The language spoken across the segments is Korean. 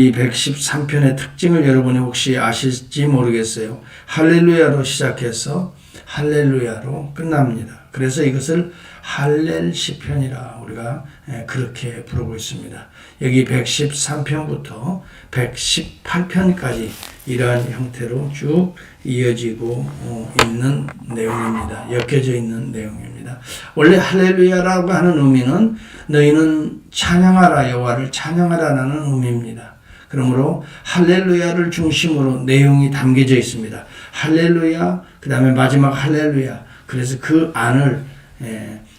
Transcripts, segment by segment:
이 113편의 특징을 여러분이 혹시 아실지 모르겠어요. 할렐루야로 시작해서 할렐루야로 끝납니다. 그래서 이것을 할렐 시편이라 우리가 그렇게 부르고 있습니다. 여기 113편부터 118편까지 이러한 형태로 쭉 이어지고 있는 내용입니다. 엮여져 있는 내용입니다. 원래 할렐루야라고 하는 의미는 너희는 찬양하라, 여호와를 찬양하라라는 의미입니다. 그러므로 할렐루야를 중심으로 내용이 담겨져 있습니다. 할렐루야, 그 다음에 마지막 할렐루야. 그래서 그 안을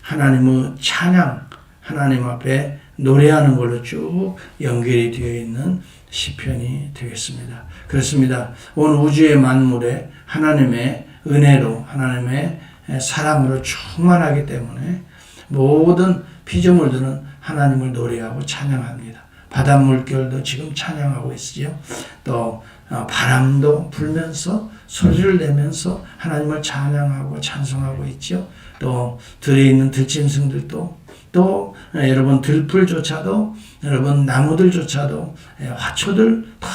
하나님의 찬양, 하나님 앞에 노래하는 걸로 쭉 연결이 되어 있는 시편이 되겠습니다. 그렇습니다. 온 우주의 만물에 하나님의 은혜로, 하나님의 사랑으로 충만하기 때문에 모든 피조물들은 하나님을 노래하고 찬양합니다. 바닷물결도 지금 찬양하고 있지요. 또 바람도 불면서 소리를 내면서 하나님을 찬양하고 찬송하고 있죠. 또 들에 있는 들짐승들도 또 여러분 들풀조차도 여러분 나무들조차도 화초들 다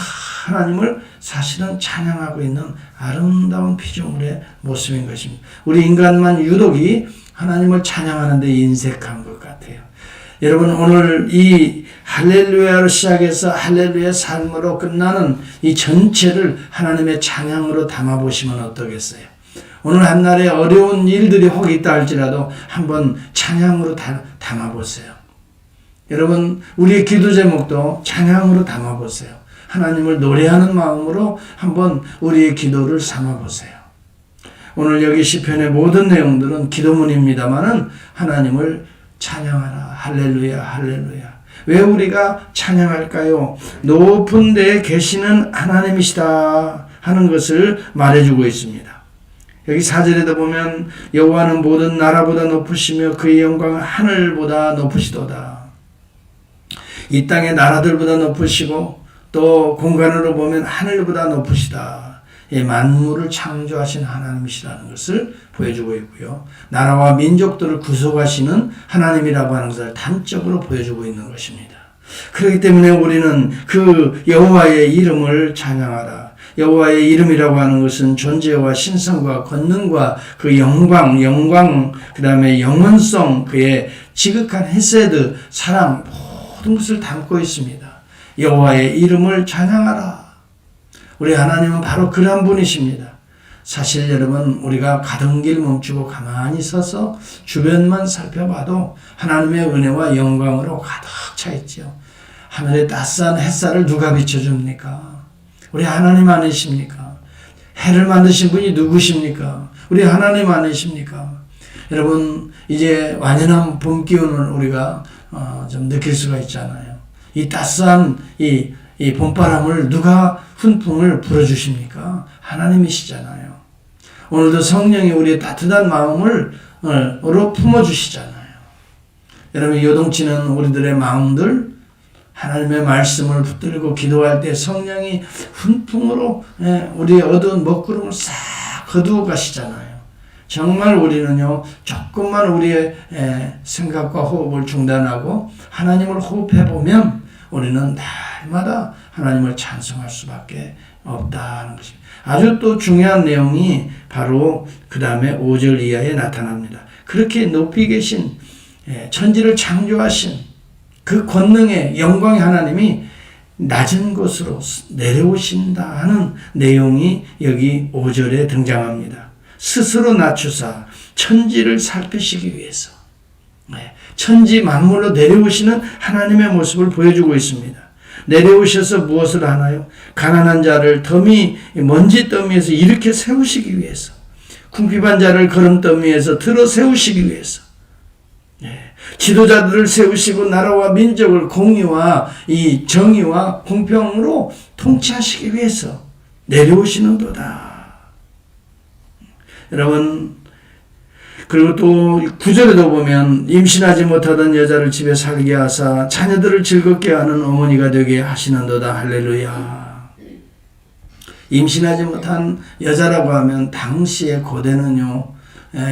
하나님을 사실은 찬양하고 있는 아름다운 피조물의 모습인 것입니다. 우리 인간만 유독이 하나님을 찬양하는 데 인색한 것 같아요. 여러분 오늘 이 할렐루야로 시작해서 할렐루야 삶으로 끝나는 이 전체를 하나님의 찬양으로 담아보시면 어떠겠어요? 오늘 한날에 어려운 일들이 혹 있다 할지라도 한번 찬양으로 담아보세요. 여러분 우리의 기도 제목도 찬양으로 담아보세요. 하나님을 노래하는 마음으로 한번 우리의 기도를 삼아보세요. 오늘 여기 시편의 모든 내용들은 기도문입니다만은 하나님을 찬양하라. 할렐루야, 할렐루야. 왜 우리가 찬양할까요? 높은 데에 계시는 하나님이시다 하는 것을 말해주고 있습니다. 여기 4절에도 보면 여호와는 모든 나라보다 높으시며 그의 영광은 하늘보다 높으시도다. 이 땅의 나라들보다 높으시고 또 공간으로 보면 하늘보다 높으시다. 만물을 창조하신 하나님이시라는 것을 보여주고 있고요. 나라와 민족들을 구속하시는 하나님이라고 하는 것을 단적으로 보여주고 있는 것입니다. 그렇기 때문에 우리는 그 여호와의 이름을 찬양하라. 여호와의 이름이라고 하는 것은 존재와 신성과 권능과 그 영광, 그 다음에 영원성, 그의 지극한 헤세드, 사랑 모든 것을 담고 있습니다. 여호와의 이름을 찬양하라. 우리 하나님은 바로 그런 분이십니다. 사실 여러분 우리가 가던 길 멈추고 가만히 서서 주변만 살펴봐도 하나님의 은혜와 영광으로 가득 차 있죠. 하늘에 따스한 햇살을 누가 비춰줍니까? 우리 하나님 아니십니까? 해를 만드신 분이 누구십니까? 우리 하나님 아니십니까? 여러분 이제 완연한 봄 기운을 우리가 좀 느낄 수가 있잖아요. 이 따스한 이 봄바람을 누가 훈풍을 불어주십니까? 하나님이시잖아요. 오늘도 성령이 우리의 따뜻한 마음을 품어주시잖아요. 여러분 요동치는 우리들의 마음들 하나님의 말씀을 붙들고 기도할 때 성령이 훈풍으로 우리의 어두운 먹구름을 싹 거두어 가시잖아요. 정말 우리는요 조금만 우리의 생각과 호흡을 중단하고 하나님을 호흡해보면 우리는 날마다 하나님을 찬송할 수밖에 없다는 것입니다. 아주 또 중요한 내용이 바로 그 다음에 5절 이하에 나타납니다. 그렇게 높이 계신 천지를 창조하신 그 권능의 영광의 하나님이 낮은 곳으로 내려오신다 하는 내용이 여기 5절에 등장합니다. 스스로 낮추사 천지를 살피시기 위해서 천지 만물로 내려오시는 하나님의 모습을 보여주고 있습니다. 내려오셔서 무엇을 하나요? 가난한 자를 먼지 더미에서 일으켜 세우시기 위해서, 궁핍한 자를 거름 더미에서 들어 세우시기 위해서, 지도자들을 세우시고 나라와 민족을 공의와 이 정의와 공평으로 통치하시기 위해서 내려오시는도다. 여러분 그리고 또 9절에도 보면 임신하지 못하던 여자를 집에 살게 하사 자녀들을 즐겁게 하는 어머니가 되게 하시는도다. 할렐루야. 임신하지 못한 여자라고 하면 당시의 고대는요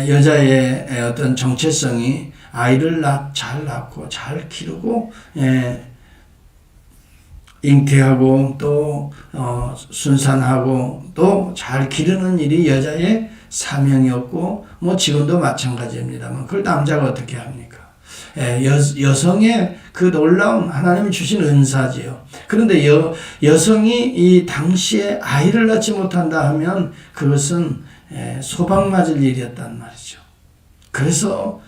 여자의 어떤 정체성이 아이를 잘 낳고 잘 기르고 잉태하고 또 순산하고 또 잘 기르는 일이 여자의 사명이었고 뭐 지금도 마찬가지입니다만 그걸 남자가 어떻게 합니까? 여성의 그 놀라운 하나님이 주신 은사지요. 그런데 여성이 이 당시에 아이를 낳지 못한다 하면 그것은 소방 맞을 일이었단 말이죠. 그래서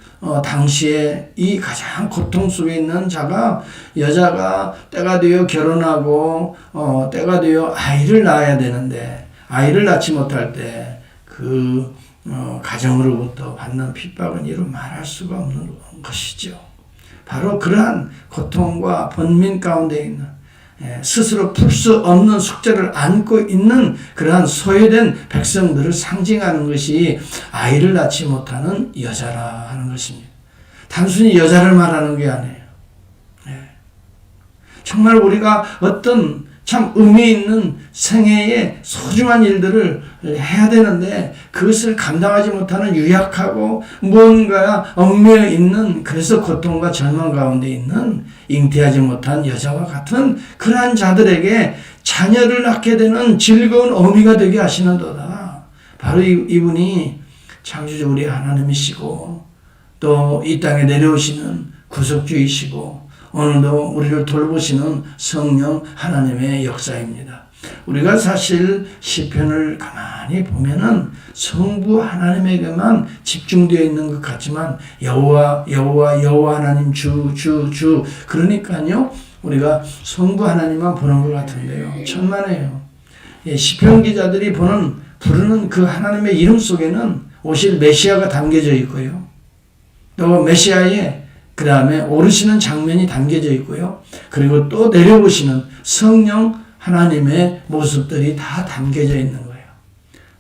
당시에 이 가장 고통 속에 있는 여자가 때가 되어 결혼하고 때가 되어 아이를 낳아야 되는데 아이를 낳지 못할 때 그 가정으로부터 받는 핍박은 이루 말할 수가 없는 것이죠. 바로 그러한 고통과 번민 가운데 있는 스스로 풀 수 없는 숙제를 안고 있는 그러한 소외된 백성들을 상징하는 것이 아이를 낳지 못하는 여자라 하는 것입니다. 단순히 여자를 말하는 게 아니에요. 정말 우리가 어떤 참 의미 있는 생애의 소중한 일들을 해야 되는데 그것을 감당하지 못하는 유약하고 무언가 얽매여 있는 그래서 고통과 절망 가운데 있는 잉태하지 못한 여자와 같은 그러한 자들에게 자녀를 낳게 되는 즐거운 어미가 되게 하시는도다. 바로 이분이 창조주 우리 하나님이시고 또 이 땅에 내려오시는 구속주이시고 오늘도 우리를 돌보시는 성령 하나님의 역사입니다. 우리가 사실 시편을 가만히 보면은 성부 하나님에게만 집중되어 있는 것 같지만 여호와 하나님 주 그러니까요 우리가 성부 하나님만 보는 것 같은데요 천만에요. 시편 기자들이 부르는 그 하나님의 이름 속에는 오실 메시아가 담겨져 있고요. 또 메시아의 그 다음에 오르시는 장면이 담겨져 있고요. 그리고 또 내려오시는 성령 하나님의 모습들이 다 담겨져 있는 거예요.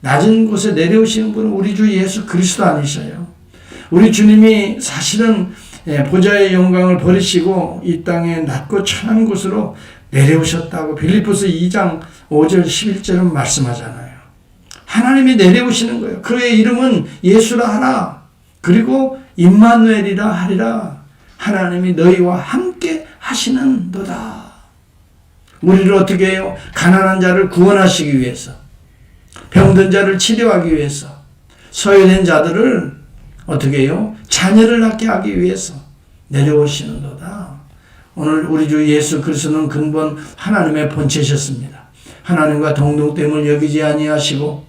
낮은 곳에 내려오시는 분은 우리 주 예수 그리스도 아니셔요. 우리 주님이 사실은 보좌의 영광을 버리시고 이 땅에 낮고 천한 곳으로 내려오셨다고 빌립보서 2장 5절 11절은 말씀하잖아요. 하나님이 내려오시는 거예요. 그의 이름은 예수라 하라. 그리고 임마누엘이라 하리라. 하나님이 너희와 함께 하시는도다. 우리를 어떻게 해요? 가난한 자를 구원하시기 위해서, 병든 자를 치료하기 위해서, 소외된 자들을 어떻게 해요? 자녀를 낳게 하기 위해서 내려오시는도다. 오늘 우리 주 예수 그리스도는 근본 하나님의 본체셨습니다. 하나님과 동등됨을 여기지 아니하시고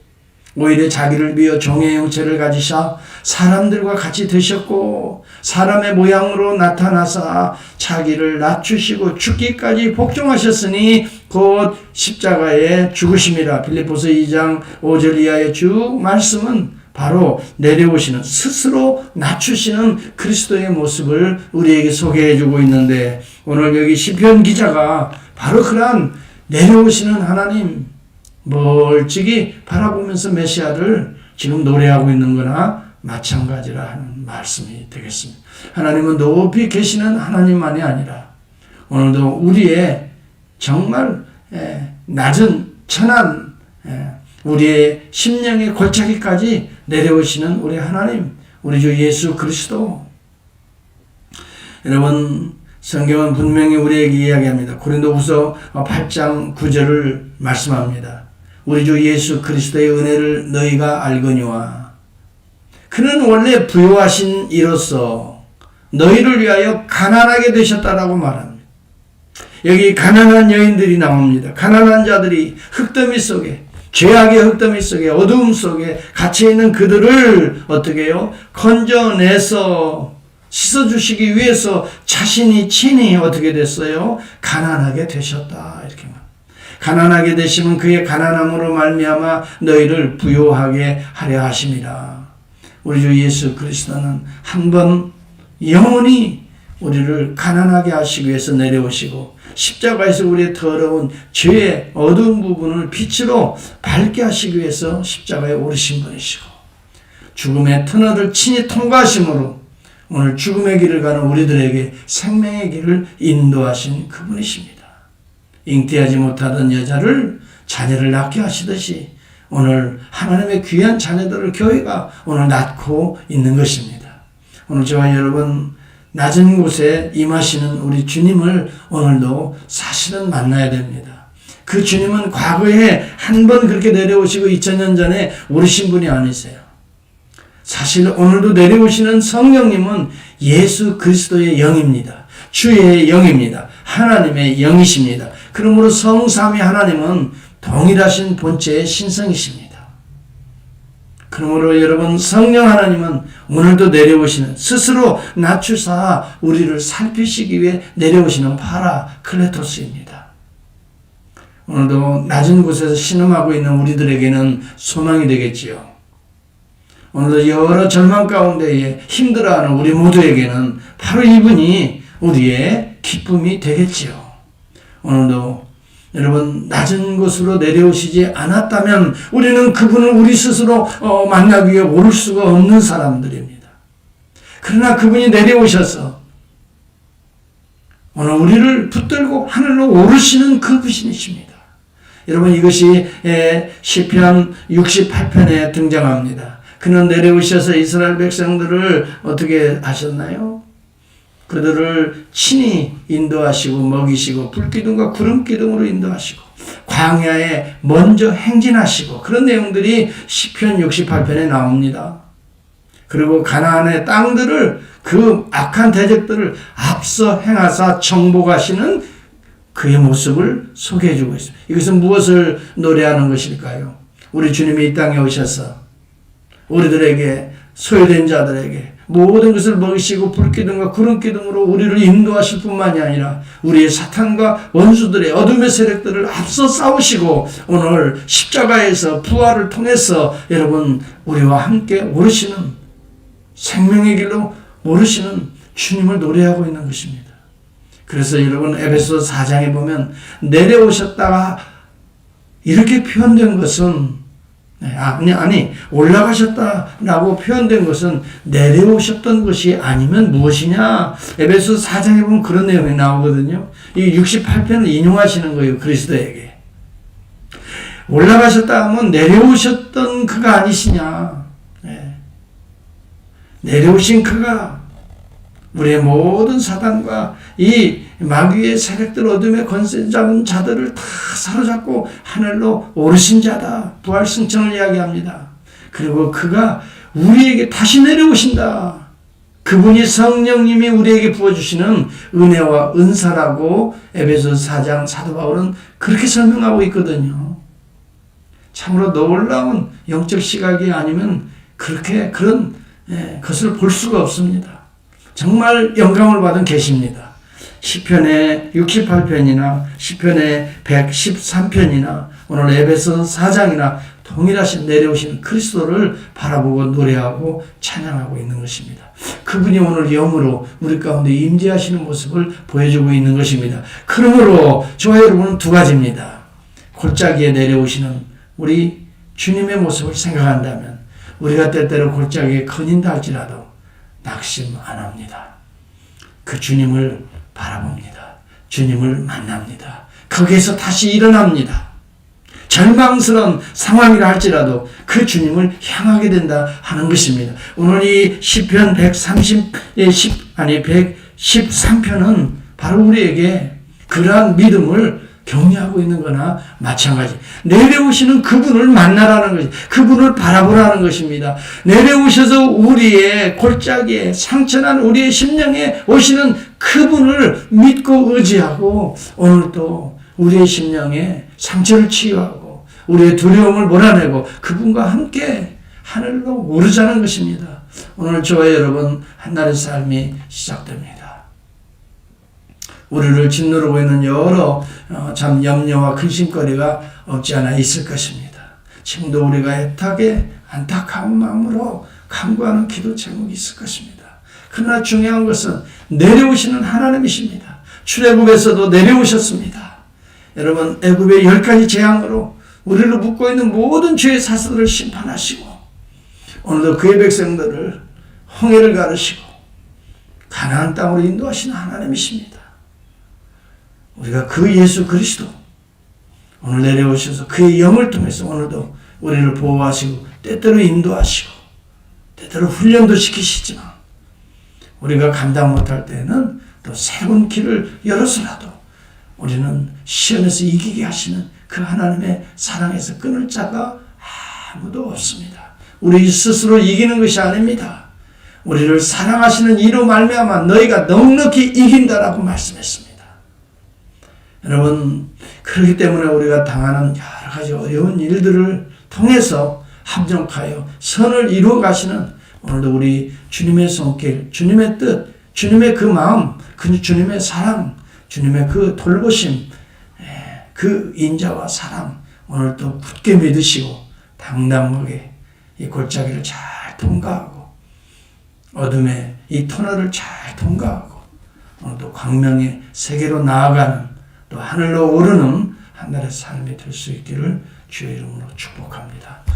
오히려 자기를 비어 종의 형체를 가지사 사람들과 같이 드셨고 사람의 모양으로 나타나사 자기를 낮추시고 죽기까지 복종하셨으니 곧 십자가의 죽으심이라. 빌립보서 2장 5절 이하의 주 말씀은 바로 내려오시는 스스로 낮추시는 그리스도의 모습을 우리에게 소개해주고 있는데 오늘 여기 시편 기자가 바로 그러한 내려오시는 하나님 멀찍이 바라보면서 메시아를 지금 노래하고 있는 거나 마찬가지라 하는 말씀이 되겠습니다. 하나님은 높이 계시는 하나님만이 아니라 오늘도 우리의 정말 낮은 천한 우리의 심령의 골짜기까지 내려오시는 우리 하나님, 우리 주 예수 그리스도. 여러분 성경은 분명히 우리에게 이야기합니다. 고린도후서 8장 9절을 말씀합니다. 우리 주 예수 그리스도의 은혜를 너희가 알거니와 그는 원래 부요하신 이로써 너희를 위하여 가난하게 되셨다라고 말합니다. 여기 가난한 여인들이 나옵니다. 가난한 자들이 흙더미 속에 죄악의 흙더미 속에 어두움 속에 갇혀있는 그들을 어떻게 해요? 건져내서 씻어주시기 위해서 자신이 친히 어떻게 됐어요? 가난하게 되셨다 이렇게 말합니다. 가난하게 되시면 그의 가난함으로 말미암아 너희를 부요하게 하려 하심이라. 우리 주 예수 그리스도는 한 번 영원히 우리를 가난하게 하시기 위해서 내려오시고 십자가에서 우리의 더러운 죄의 어두운 부분을 빛으로 밝게 하시기 위해서 십자가에 오르신 분이시고 죽음의 터널을 친히 통과하심으로 오늘 죽음의 길을 가는 우리들에게 생명의 길을 인도하신 그분이십니다. 잉태하지 못하던 여자를 자녀를 낳게 하시듯이 오늘 하나님의 귀한 자녀들을 교회가 오늘 낳고 있는 것입니다. 오늘 저와 여러분 낮은 곳에 임하시는 우리 주님을 오늘도 사실은 만나야 됩니다. 그 주님은 과거에 한 번 그렇게 내려오시고 2000년 전에 오르신 분이 아니세요. 사실 오늘도 내려오시는 성령님은 예수 그리스도의 영입니다. 주의 영입니다. 하나님의 영이십니다. 그러므로 성삼위 하나님은 동일하신 본체의 신성이십니다. 그러므로 여러분, 성령 하나님은 오늘도 내려오시는, 스스로 낮추사 우리를 살피시기 위해 내려오시는 파라클레토스입니다. 오늘도 낮은 곳에서 신음하고 있는 우리들에게는 소망이 되겠지요. 오늘도 여러 절망 가운데에 힘들어하는 우리 모두에게는 바로 이분이 우리의 기쁨이 되겠지요. 오늘도 여러분, 낮은 곳으로 내려오시지 않았다면 우리는 그분을 우리 스스로 만나기 위해 오를 수가 없는 사람들입니다. 그러나 그분이 내려오셔서 오늘 우리를 붙들고 하늘로 오르시는 그 분이십니다. 여러분, 이것이 시편 68편에 등장합니다. 그는 내려오셔서 이스라엘 백성들을 어떻게 하셨나요? 그들을 친히 인도하시고 먹이시고 불기둥과 구름기둥으로 인도하시고 광야에 먼저 행진하시고, 그런 내용들이 시편 68편에 나옵니다. 그리고 가나안의 땅들을, 그 악한 대적들을 앞서 행하사 정복하시는 그의 모습을 소개해 주고 있습니다. 이것은 무엇을 노래하는 것일까요? 우리 주님이 이 땅에 오셔서 우리들에게, 소외된 자들에게 모든 것을 먹이시고 불기둥과 구름기둥으로 우리를 인도하실 뿐만이 아니라 우리의 사탄과 원수들의 어둠의 세력들을 앞서 싸우시고 오늘 십자가에서 부활을 통해서 여러분, 우리와 함께 오르시는, 생명의 길로 오르시는 주님을 노래하고 있는 것입니다. 그래서 여러분, 에베소 4장에 보면 내려오셨다가 이렇게 표현된 것은, 올라가셨다라고 표현된 것은 내려오셨던 것이 아니면 무엇이냐? 에베소 4장에 보면 그런 내용이 나오거든요. 이 68편을 인용하시는 거예요, 그리스도에게. 올라가셨다 하면 내려오셨던 그가 아니시냐? 내려오신 그가 우리의 모든 사단과 이 마귀의 세력들, 어둠의 권세 잡은 자들을 다 사로잡고 하늘로 오르신 자다. 부활 승천을 이야기합니다. 그리고 그가 우리에게 다시 내려오신다. 그분이 성령님이 우리에게 부어주시는 은혜와 은사라고 에베소 4장 사도 바울은 그렇게 설명하고 있거든요. 참으로 놀라운 영적 시각이 아니면 그런 것을 볼 수가 없습니다. 정말 영감을 받은 계시입니다. 시편의 68편이나 시편의 113편이나 오늘 에베소 4장이나 동일하신 내려오신 그리스도를 바라보고 노래하고 찬양하고 있는 것입니다. 그분이 오늘 영으로 우리 가운데 임재하시는 모습을 보여주고 있는 것입니다. 그러므로 저와 여러분은 두 가지입니다. 골짜기에 내려오시는 우리 주님의 모습을 생각한다면 우리가 때때로 골짜기에 거닌다 할지라도 낙심 안 합니다. 그 주님을 바라봅니다. 주님을 만납니다. 거기에서 다시 일어납니다. 절망스러운 상황이라 할지라도 그 주님을 향하게 된다 하는 것입니다. 오늘 이 시편 113편은 바로 우리에게 그러한 믿음을 격려하고 있는 거나 마찬가지. 내려오시는 그분을 만나라는 것이, 그분을 바라보라는 것입니다. 내려오셔서 우리의 골짜기에 상처난 우리의 심령에 오시는 그분을 믿고 의지하고 오늘도 우리의 심령에 상처를 치유하고 우리의 두려움을 몰아내고 그분과 함께 하늘로 오르자는 것입니다. 오늘 저와 여러분 한날의 삶이 시작됩니다. 우리를 짓누르고 있는 여러 참 염려와 근심거리가 없지 않아 있을 것입니다. 지금도 우리가 애타게 안타까운 마음으로 간구하는 기도 제목이 있을 것입니다. 그러나 중요한 것은 내려오시는 하나님이십니다. 출애굽에서도 내려오셨습니다. 여러분, 애굽의 10가지 재앙으로 우리를 묶고 있는 모든 죄의 사슬을 심판하시고 오늘도 그의 백성들을 홍해를 가르시고 가나안 땅으로 인도하시는 하나님이십니다. 우리가 그 예수 그리스도 오늘 내려오셔서 그의 영을 통해서 오늘도 우리를 보호하시고 때때로 인도하시고 때때로 훈련도 시키시지만 우리가 감당 못할 때는 또 새로운 길을 열어서라도 우리는 시험에서 이기게 하시는 그 하나님의 사랑에서 끊을 자가 아무도 없습니다. 우리 스스로 이기는 것이 아닙니다. 우리를 사랑하시는 이로 말미암아 너희가 넉넉히 이긴다라고 말씀했습니다. 여러분, 그렇기 때문에 우리가 당하는 여러 가지 어려운 일들을 통해서 합력하여 선을 이루어 가시는 오늘도 우리 주님의 손길, 주님의 뜻, 주님의 그 마음, 그 주님의 사랑, 주님의 그 돌보심, 그 인자와 사랑 오늘도 굳게 믿으시고 당당하게 이 골짜기를 잘 통과하고 어둠의 이 터널을 잘 통과하고 오늘도 광명의 세계로 나아가는 또 하늘로 오르는 한 날의 삶이 될 수 있기를 주의 이름으로 축복합니다.